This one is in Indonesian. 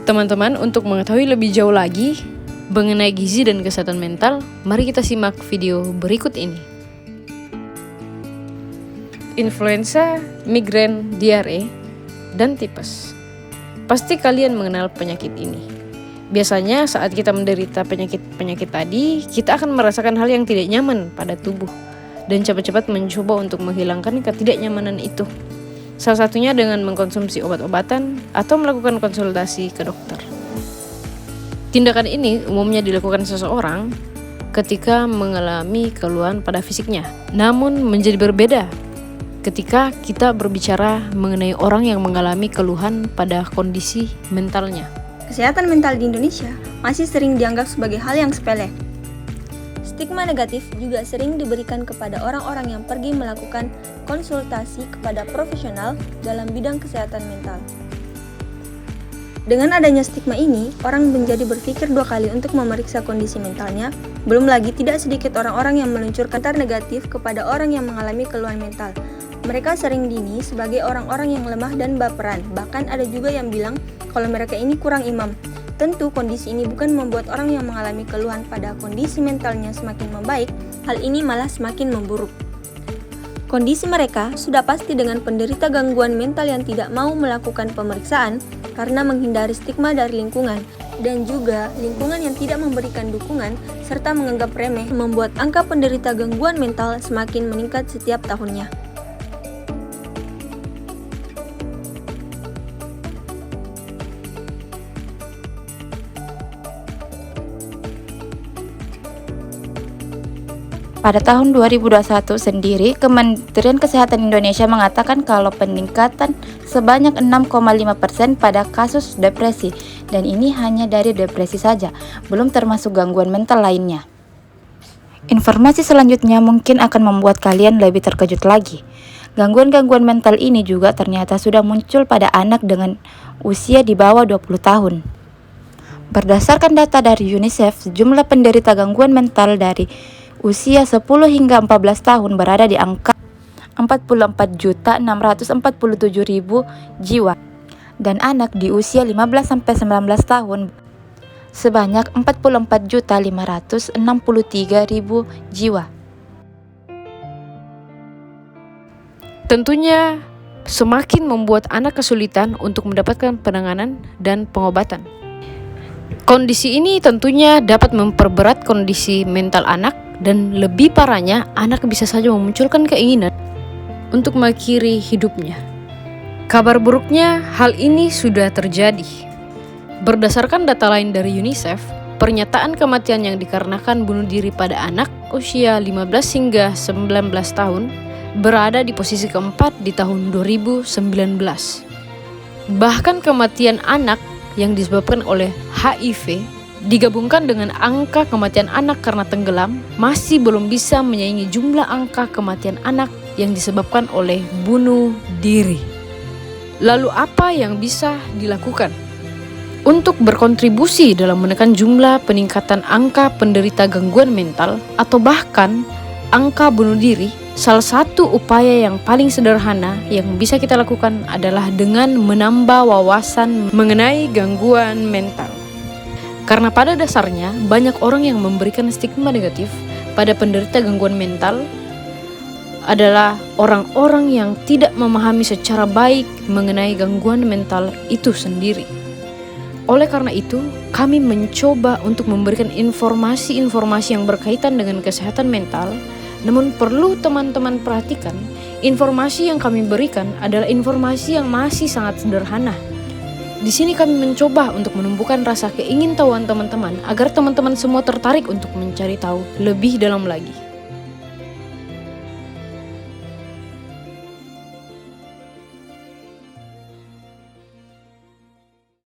Teman-teman, untuk mengetahui lebih jauh lagi mengenai gizi dan kesehatan mental, mari kita simak video berikut ini. Influenza, migrain, diare, dan tipes. Pasti kalian mengenal penyakit ini. Biasanya saat kita menderita penyakit tadi, kita akan merasakan hal yang tidak nyaman pada tubuh dan cepat-cepat mencoba untuk menghilangkan ketidaknyamanan itu. Salah satunya dengan mengkonsumsi obat-obatan atau melakukan konsultasi ke dokter. Tindakan ini umumnya dilakukan seseorang ketika mengalami keluhan pada fisiknya. Namun menjadi berbeda ketika kita berbicara mengenai orang yang mengalami keluhan pada kondisi mentalnya. Kesehatan mental di Indonesia masih sering dianggap sebagai hal yang sepele. Stigma negatif juga sering diberikan kepada orang-orang yang pergi melakukan konsultasi kepada profesional dalam bidang kesehatan mental. Dengan adanya stigma ini, orang menjadi berpikir dua kali untuk memeriksa kondisi mentalnya. Belum lagi tidak sedikit orang-orang yang meluncurkan komentar negatif kepada orang yang mengalami keluhan mental. Mereka sering dinilai sebagai orang-orang yang lemah dan baperan. Bahkan ada juga yang bilang kalau mereka ini kurang imam. Tentu kondisi ini bukan membuat orang yang mengalami keluhan pada kondisi mentalnya semakin membaik, hal ini malah semakin memburuk. Kondisi mereka sudah pasti dengan penderita gangguan mental yang tidak mau melakukan pemeriksaan karena menghindari stigma dari lingkungan, dan juga lingkungan yang tidak memberikan dukungan serta menganggap remeh membuat angka penderita gangguan mental semakin meningkat setiap tahunnya. Pada tahun 2021 sendiri, Kementerian Kesehatan Indonesia mengatakan kalau peningkatan sebanyak 6,5% pada kasus depresi, dan ini hanya dari depresi saja, belum termasuk gangguan mental lainnya. Informasi selanjutnya mungkin akan membuat kalian lebih terkejut lagi. Gangguan-gangguan mental ini juga ternyata sudah muncul pada anak dengan usia di bawah 20 tahun. Berdasarkan data dari UNICEF, jumlah penderita gangguan mental dari usia 10 hingga 14 tahun berada di angka 44.647.000 jiwa, dan anak di usia 15-19 tahun sebanyak 44.563.000 jiwa. Tentunya semakin membuat anak kesulitan untuk mendapatkan penanganan dan pengobatan. Kondisi ini tentunya dapat memperberat kondisi mental anak, dan lebih parahnya anak bisa saja memunculkan keinginan untuk mengakhiri hidupnya. Kabar buruknya, hal ini sudah terjadi. Berdasarkan data lain dari UNICEF, pernyataan kematian yang dikarenakan bunuh diri pada anak usia 15 hingga 19 tahun berada di posisi keempat di tahun 2019. Bahkan kematian anak yang disebabkan oleh HIV digabungkan dengan angka kematian anak karena tenggelam masih belum bisa menyaingi jumlah angka kematian anak yang disebabkan oleh bunuh diri. Lalu apa yang bisa dilakukan untuk berkontribusi dalam menekan jumlah peningkatan angka penderita gangguan mental atau bahkan angka bunuh diri? Salah satu upaya yang paling sederhana yang bisa kita lakukan adalah dengan menambah wawasan mengenai gangguan mental. Karena pada dasarnya banyak orang yang memberikan stigma negatif pada penderita gangguan mental adalah orang-orang yang tidak memahami secara baik mengenai gangguan mental itu sendiri. Oleh karena itu, kami mencoba untuk memberikan informasi-informasi yang berkaitan dengan kesehatan mental. Namun perlu teman-teman perhatikan, informasi yang kami berikan adalah informasi yang masih sangat sederhana. Di sini kami mencoba untuk menumbuhkan rasa keingintahuan teman-teman agar teman-teman semua tertarik untuk mencari tahu lebih dalam lagi.